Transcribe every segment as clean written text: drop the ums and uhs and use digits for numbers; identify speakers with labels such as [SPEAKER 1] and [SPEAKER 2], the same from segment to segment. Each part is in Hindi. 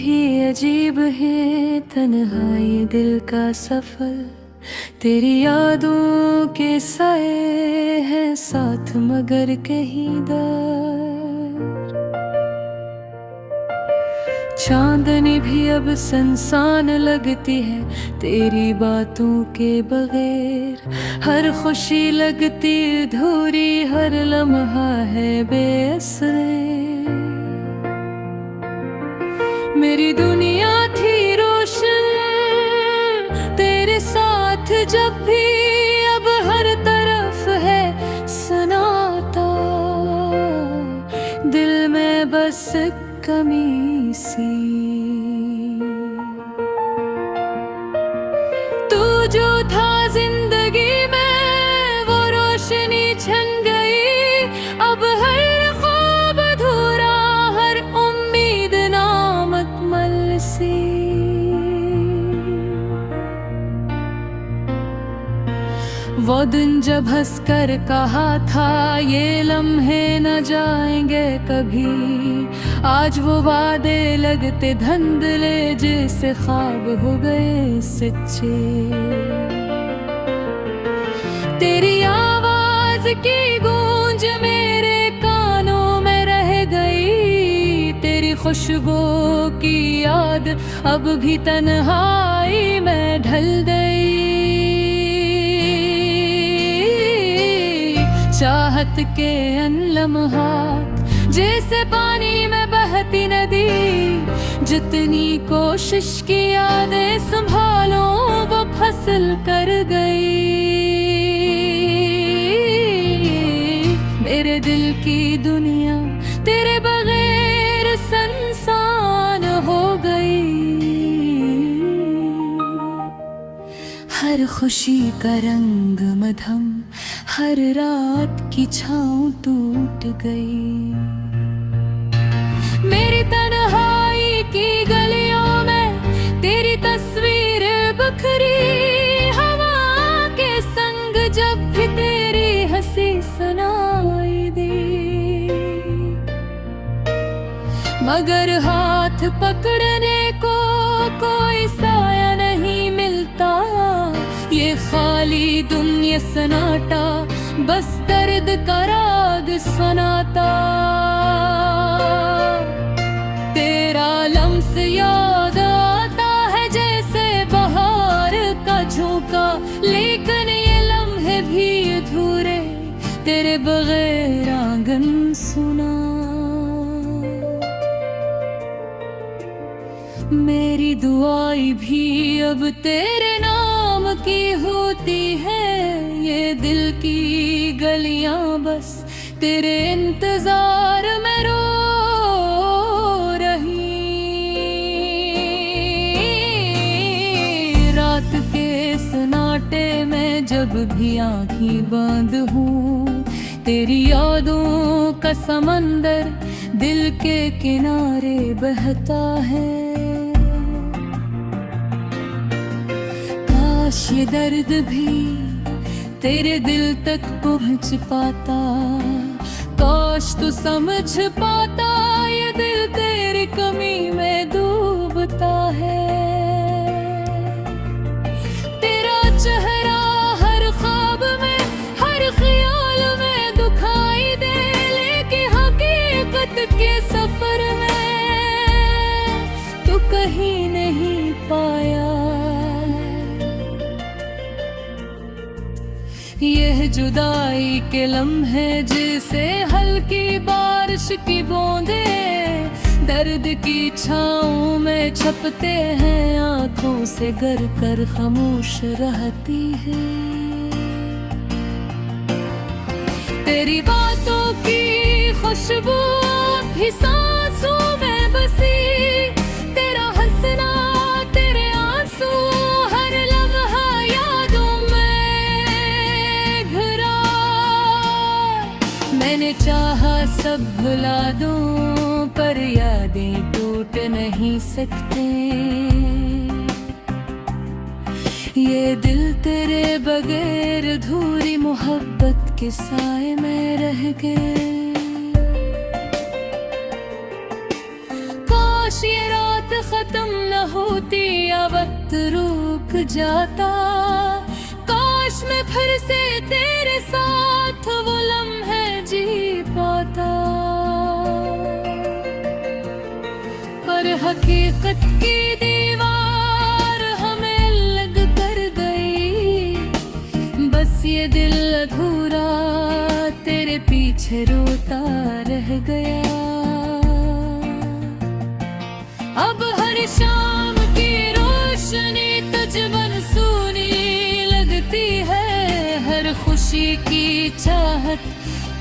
[SPEAKER 1] भी अजीब है तन्हाई दिल का सफर, तेरी यादों के साए हैं साथ मगर कहीं दर। चांदनी भी अब संसान लगती है तेरी बातों के बगैर, हर खुशी लगती अधूरी, हर लम्हा है बेअसर। मेरी दुनिया थी रोशन तेरे साथ जब भी, अब हर तरफ है सन्नाटा, दिल में बस कमी सी। तू जो था जिंदगी में वो रोशनी छन गई, अब हर ख्वाब अधूरा, हर उम्मीद नामुकम्मल सी। वो दिन जब हंसकर कहा था ये लम्हे न जाएंगे कभी, आज वो वादे लगते धुंधले जैसे ख्वाब हो गए सच्चे। तेरी आवाज की गूंज मेरे कानों में रह गई, तेरी खुशबू की याद अब भी तन्हाई में ढल गई। चाहत के अन लम्हात जैसे पानी में बहती नदी, जितनी कोशिश की यादें संभालो वो फसल कर गई। मेरे दिल की दुनिया तेरे बगैर सुनसान हो गई, हर खुशी का रंग मधम, हर रात की छाँव टूट गई। मेरी तन्हाई की गलियों में तेरी तस्वीर बिखरी, हवा के संग जब भी तेरी हंसी सुनाई दी, मगर हाथ पकड़ने को कोई साया नहीं मिलता। ये खाली दुनिया सन्नाटा, बस दर्द का राग सुनाता। तेरा लम्स याद आता है जैसे बहार का झोंका, लेकिन ये लम्हे भी अधूरे तेरे बगैर आंगन सुना। मेरी दुआएं भी अब तेरे नाम की होती है, ये दिल की गलियां बस तेरे इंतजार में रो रही। रात के सन्नाटे में जब भी आँखें बंद हूँ, तेरी यादों का समंदर दिल के किनारे बहता है। काश ये दर्द भी तेरे दिल तक पहुँच पाता, काश तू समझ पाता ये दिल तेरी कमी में डूबता है। तेरा चेहरा हर ख्वाब में, हर ख्याल में दुखाई दे, लेकिन हकीकत के सफर में तू कहीं नहीं पाया। यह जुदाई के लम्हे जैसे हल्की बारिश की बूंदे, दर्द की छाँव में छपते हैं, आँखों से गर कर खामोश रहती है। तेरी बातों की खुशबू भी सांसों में बसी, तेरा हंसना तेरे आंसू हर लम्हा यादों में घिरा। मैंने चाहा सब भुला दूं पर यादें टूट नहीं सकते, ये दिल तेरे बगैर अधूरी मोहब्बत के साए में रह गए। काश ये रात बात खत्म न होती या वक्त रुक जाता, काश मैं फिर से तेरे साथ वो लम्हे जी पाता। पर हकीकत की दीवार हमें लग कर गई, बस ये दिल अधूरा तेरे पीछे रोता रह गया। अब हर शाम की रोशनी तुझ बन सूनी लगती है, हर खुशी की चाहत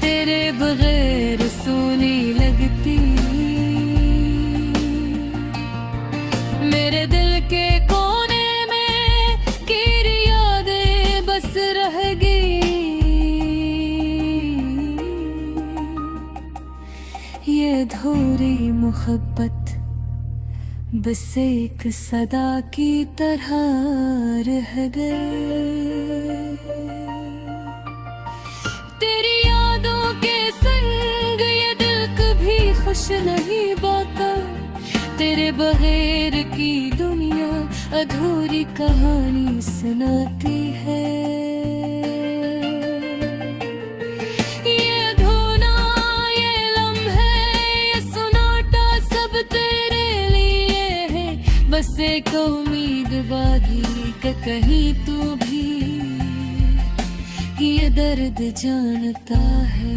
[SPEAKER 1] तेरे बगैर सूनी लगती। मेरे दिल के कोने में तेरी यादें बस रह गई, ये अधूरी मोहब्बत बस एक सदा की तरह रह गई। तेरी यादों के संग ये दिल कभी खुश नहीं बाका, तेरे बगैर की दुनिया अधूरी कहानी सुनाती है। ये धुना, ये लम्हे, ये सुनाटा सब तेरे लिए है, बस एक उम्मीद बाकी कि कहीं तू भी ये दर्द जानता है।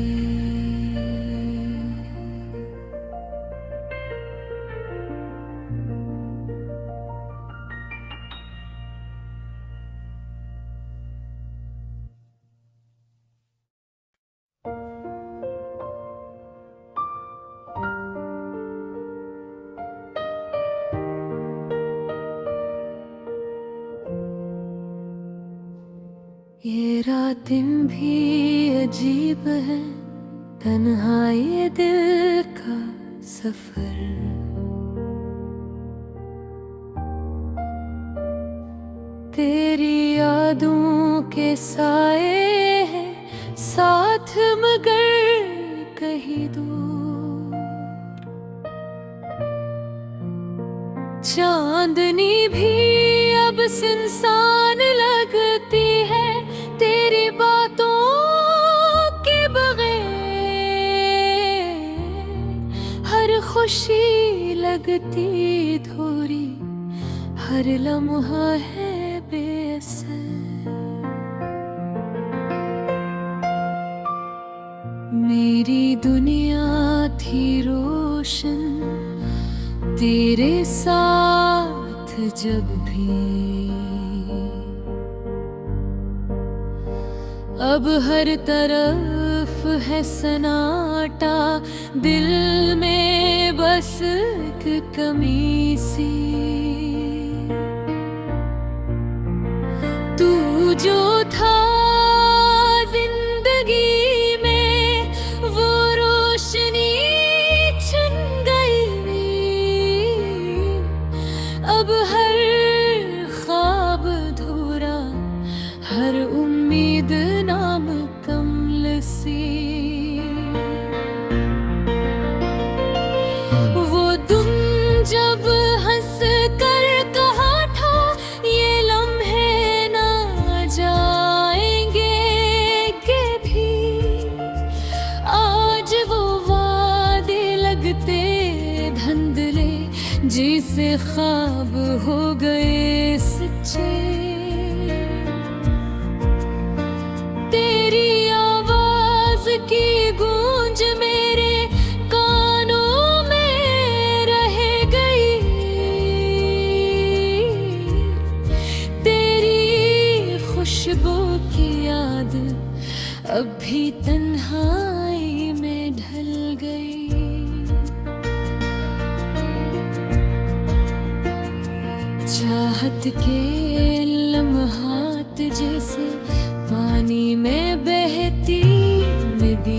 [SPEAKER 1] ये रातें भी अजीब है, तन्हाई दिल का सफर। तेरी यादों के साए हैं साथ मगर कहीं दूर। चांदनी भी अब सुनसान लगती है, तेरी बातों के बगैर हर खुशी लगती थोड़ी, हर लम्हा है बेअसर। मेरी दुनिया थी रोशन तेरे साथ जब भी, अब हर तरफ है सन्नाटा, दिल में बस एक कमी सी। तू जो था जिंदगी में वो रोशनी छिन गई, अब हर ख्वाब अधूरा, हर उम्मीद नाम कमल सी। वो तुम जब हंस कर कहा था ये लम्हे ना जाएंगे के भी, आज वो वादे लगते धुंधले जिसे ख्वाब हो गए सच्चे। की गूंज मेरे कानों में रह गई, तेरी खुशबू की याद अब भी तन्हाई में ढल गई। चाहत के लम्हात जैसे पानी में बहती नदी,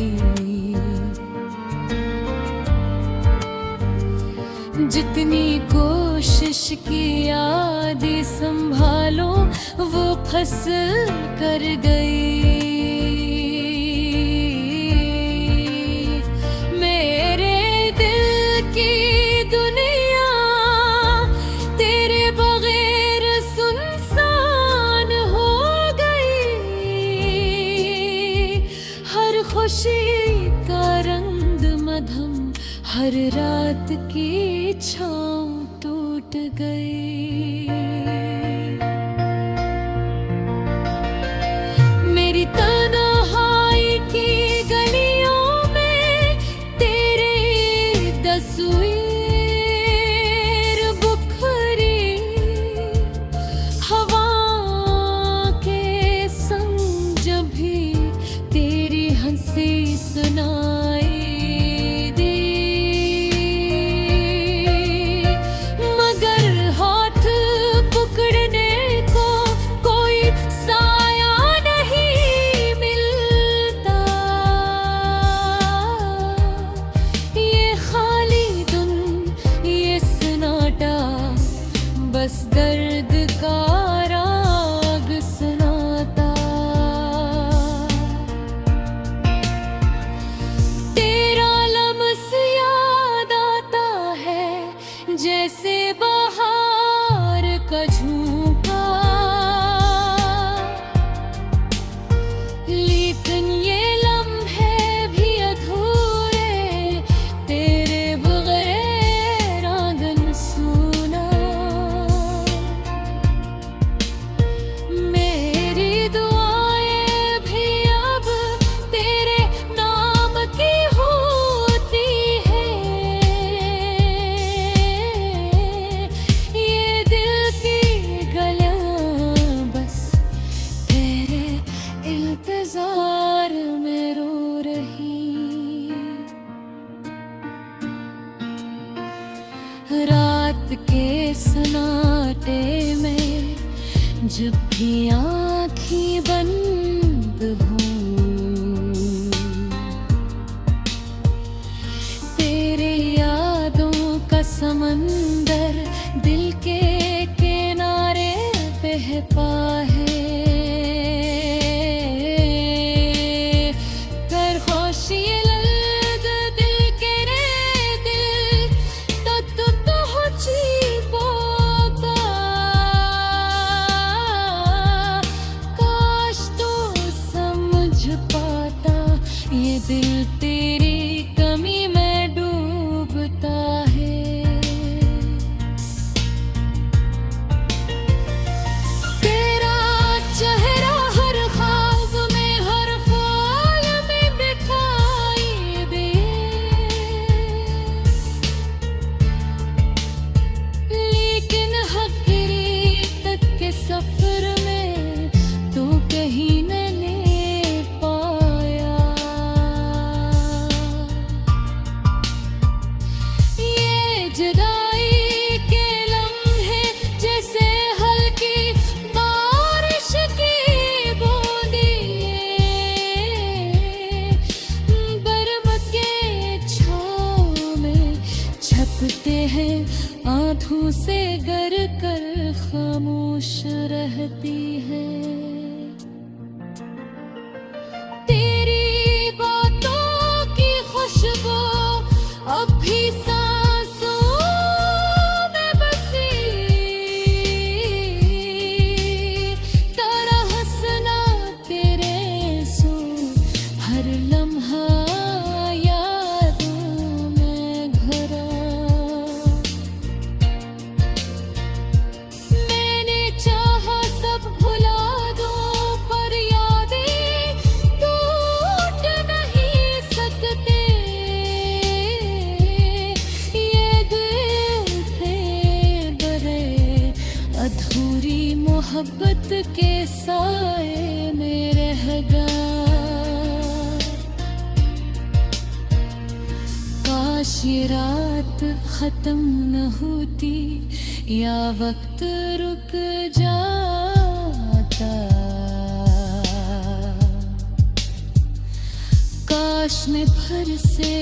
[SPEAKER 1] जितनी कोशिश की याद संभालो वो फंस कर गई। मेरे दिल की दुनिया खुशी का रंग मधम, हर रात की छाँव टूट गई। मेरी तन्हाई की गलियों में तेरे तस्वीर बुखरी, हवा के संग जब भी तेरी हंसी सुनाई दी, मगर हाथ पकड़ने को कोई साया नहीं मिलता। ये खाली धुन, ये सन्नाटा, बस दर्द का राग सुनाता। तेरा लम्स याद आता है जैसे बहार का झोंका, लेकिन ये लम्हे भी अधूरे, तेरे बगैर आंगन सूना। मेरी दुआएं भी अब तेरे नाम की होती है। ये दिल की गलियां बस तेरे इंतजार में रो रही। रात के सन्नाटे में जब भी आँखें बंद हों, तेरे यादों का समंदर दिल के किनारे बहता है। कर खुशी लग दिल के रे दिल, तो हो चिपका। काश तू समझ पाता, ये दिल तेरी कमी में डूबता है। तेरा चेहरा हर ख्वाब में, हर ख्याल में दिखाई दे, लेकिन हकीकत के सफर में तू कहीं मैंने पाया। ये जुदाई के लम्हे जैसे हल्की बारिश की बूंदें, बर्फ के छाँव में छपते हैं, आँखों से गर कर खामोश रहती है। तेरी बातों की खुशबू अब भी सांसों में बसी, तेरा हंसना, तेरे सो हर लम्हा यादों में घरा। मैंने चाहा सब भुला दो, पर यादें टूट नहीं सकते। ये दिल पे बरे अधूरी मोहब्बत के साए में रह गया। काश ये रात खत्म न होती, या वक्त रुक जाता। काश मैं फिर से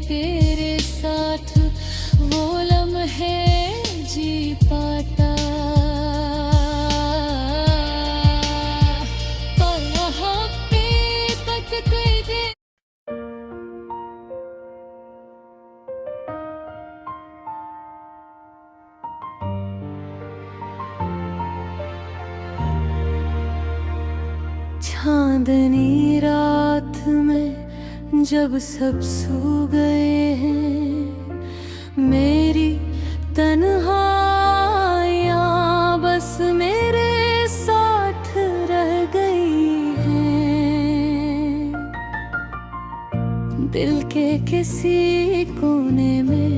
[SPEAKER 1] तेरे साथ वो लम्हे जी पाता। कहाँ पे तक कई दिन चांदनी रात में जब सब सो गए हैं मेरी तन्हाइयाँ बस मेरे साथ रह गई हैं। दिल के किसी कोने में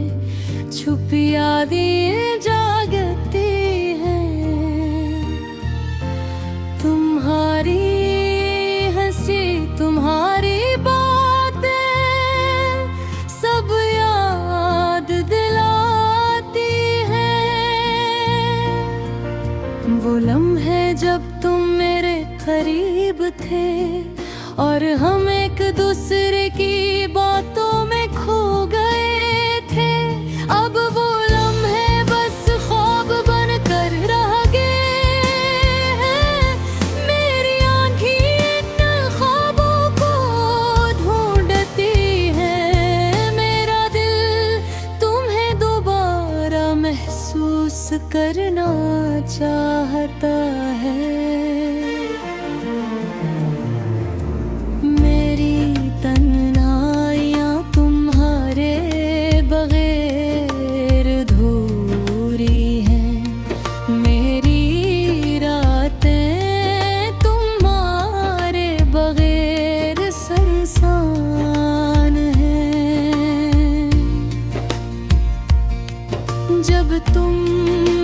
[SPEAKER 1] छुपी यादें जागती हैं। तुम्हारी हंसी तुम्हारी बातें सब याद दिलाती हैं। वो लम्हे जब तुम मेरे करीब थे और हम एक दूसरे की बातों में खो गए थे। अब वो लम्हे बस ख्वाब बनकर रह गए हैं। मेरी आँखें इन ख्वाबों को ढूंढती हैं। मेरा दिल तुम्हें दोबारा महसूस करना चाहता है। जब तुम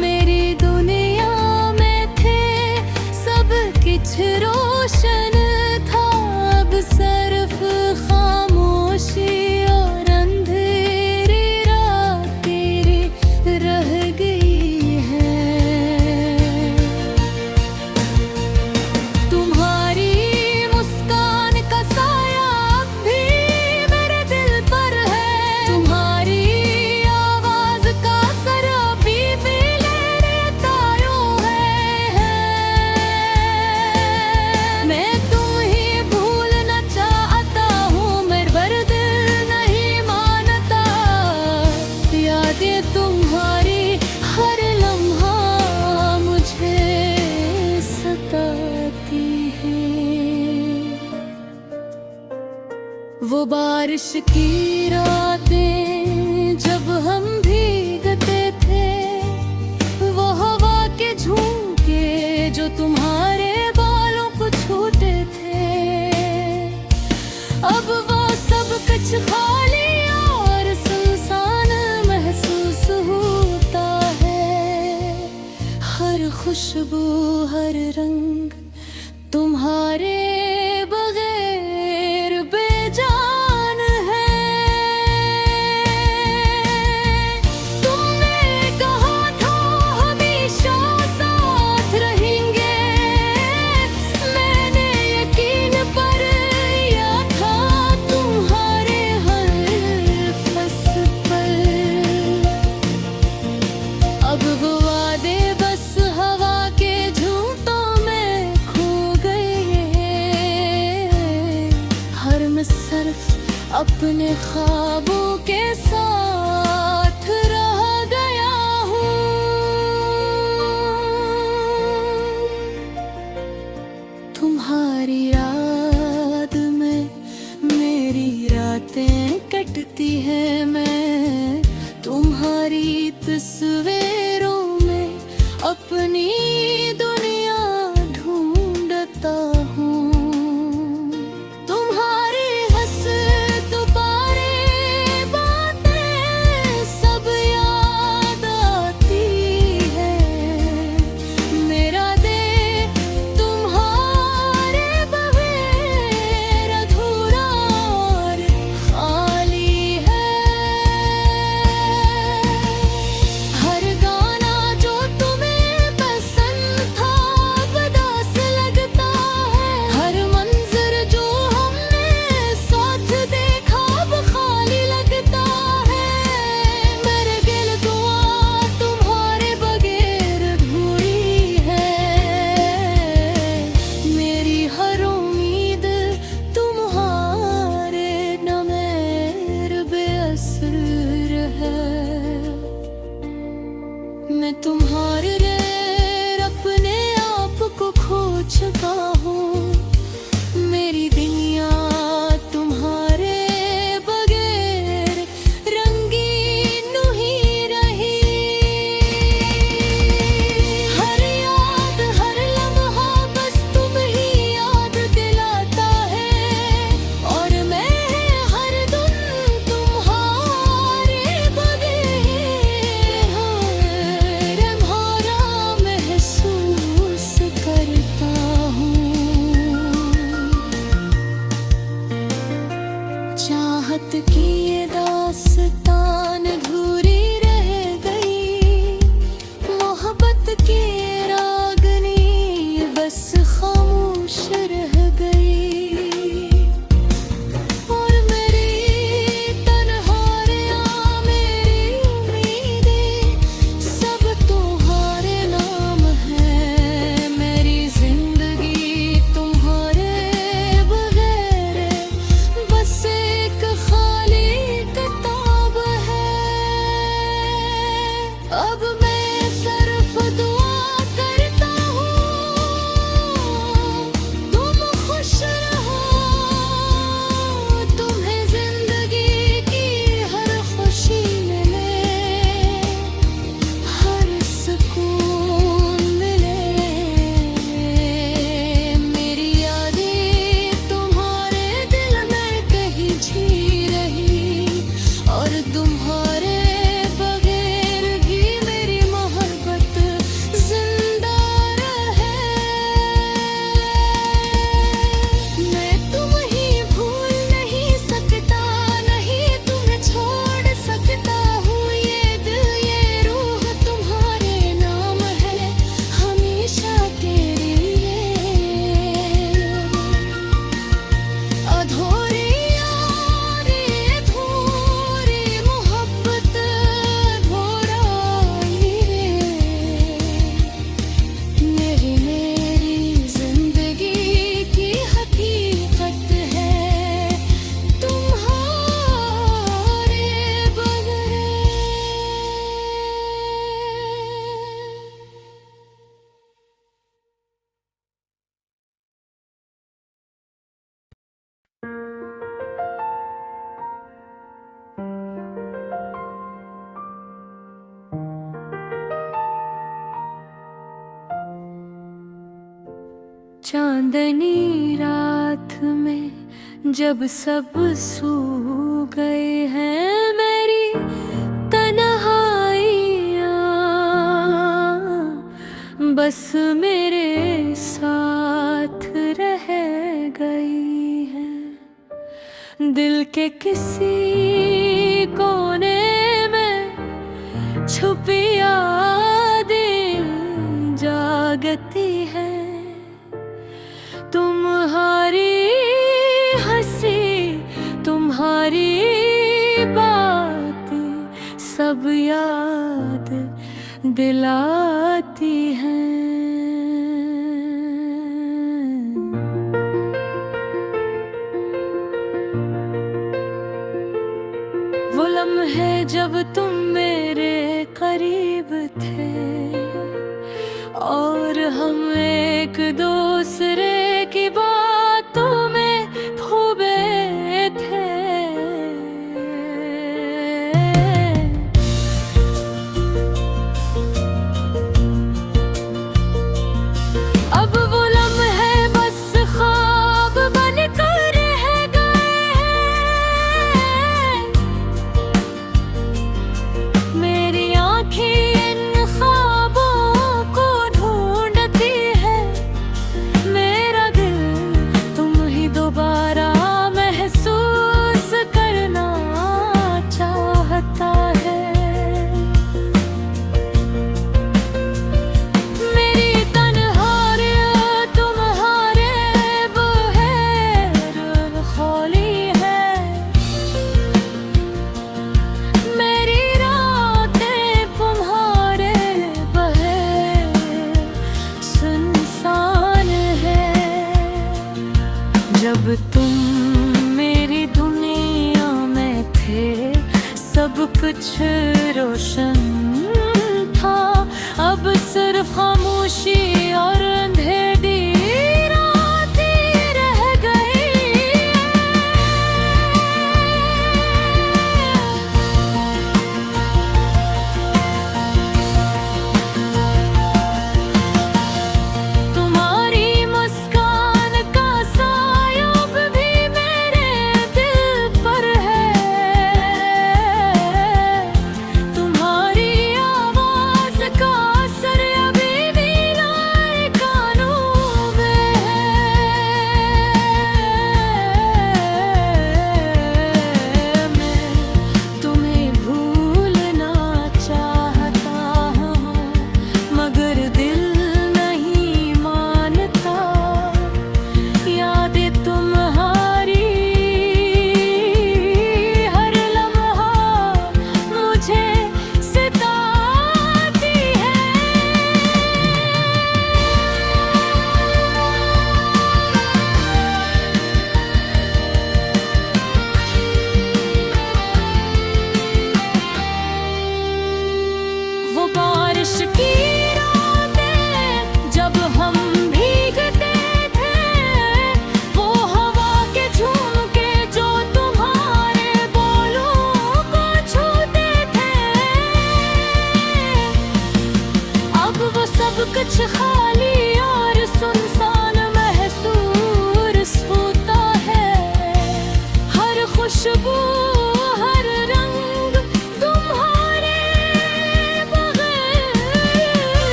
[SPEAKER 1] मेरी दुनिया में थे सब कुछ रोशन था। अब सिर्फ खामोशी और अंधेरी रात तेरी रह गई है। तुम्हारी मुस्कान का साया अब भी मेरे दिल पर है। तुम्हारी आवाज का तुम्हारी हर लम्हा मुझे सताती है। वो बारिश की रातें जब हम भीगते थे। वो हवा के झोंके जो तुम्हारे बालों को छूते थे। अब वो सब कुछ खाली और सुनसान महसूस होता है। हर खुशबू हर रंग तुम्हारे बगैर बेजान है। तुमने कहा था हमेशा साथ रहेंगे। मैंने यकीन पर या था तुम्हारे हर फसल पर। अब वो वादे बस हवा के झूठों में खो गए। हर मैं सिर्फ अपने ख्वाबों के साथ रह गया हूँ। तुम्हारी याद में मेरी रातें कटती हैं। मैं तुम्हारी तस्वीरों में अपनी दुनिया ढूंढता हूँ। तुम्हारी दोबारे बातें सब याद आती है। मेरा दिल तुम्हारे बगैर अधूरा और खाली है। हर गाना जो तुम्हें पसंद था उदास लगता है। हर मंजर जो हमने साथ देखा वो खाली लगता है। मेरे दिल दुआ तुम्हारे बगैर अधूरी है। मेरी हर उम्मीद तुम्हारे न मेरे बेअसर है। मैं तुम्हारे अपने आप को खो चुका हूँ। मेरी दुनिया तुम्हारे की ये दास्तान अधूरी रह गई, मोहब्बत की रागनी बस खामोश रह गई। और मेरी तन्हाइयाँ, मेरी उम्मीदें सब तुम्हारे नाम है। मेरी जिंदगी तुम्हारे बगैर बस एक खाली किताब है। अब मैं सिर्फ दुआ करता हूँ तुम खुश रहो, तुम्हें जिंदगी की हर खुशी मिले, हर सुकून मिले। मेरी यादें तुम्हारे दिल में कहीं जी रही, और तुम्हारे बगैर भी मेरी मोहब्बत जिंदा रहे। मैं तुम ही भूल नहीं सकता, नहीं तुम्हें छोड़ सकता हूँ। ये दिल ये रूह तुम्हारे नाम है, हमेशा तेरे लिए। अधूरी यादें, अधूरी मोहब्बत, अधूरा हीरे। मेरी जिंदगी की हकीकत है तुम्हारे बगैर। चांदनी रात में जब सब सो गए हैं, मेरी तन्हाइयाँ बस मेरे साथ रह गई हैं। दिल के किसी कोने में छुपी यादें जागती हैं। तुम्हारी हंसी, तुम्हारी बातें सब याद दिलाती हैं। वो लम्हे जब तुम मेरे करीब थे, और हम एक दूसरे की बातों में डूबे थे। अब वो लम्हे बस ख्वाब बनकर रह गए हैं। मेरी आँखें इन ख्वाबों को ढूंढती है, मेरा दिल तुम ही दोबारा महसूस करना चाहता है। मेरी तन्हाइयाँ तुम्हारे बगैर खाली है, मेरी रातें तुम्हारे बगैर सुनसान है। जब तुम मेरी दुनिया में थे, सब कुछ रोशन था। अब सिर्फ खामोशी और अंधेरी रातें रह गई हैं। तुम्हारी मुस्कान का सायाब भी मेरे दिल पर है। तुम्हारी आवाज का असर अभी भी लाए कानों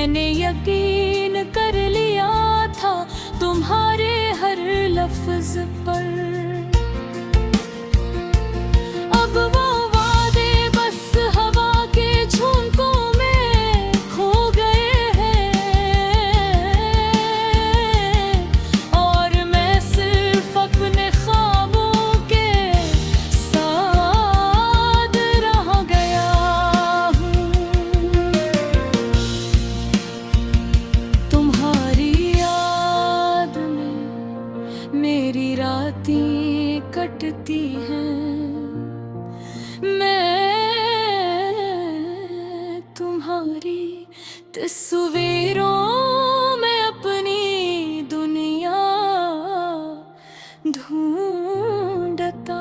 [SPEAKER 1] मैंने यकीन कर लिया था तुम्हारे हर लफ्ज पर। अब वो वादे बस हवा के झोंकों में खो गए हैं और मैं सिर्फ अपने ख्वाबों के साथ रह गया हूँ। तुम्हारी याद में मेरी रातें कटती हैं, मैं तुम्हारी तस्वीरों में अपनी दुनिया ढूंढता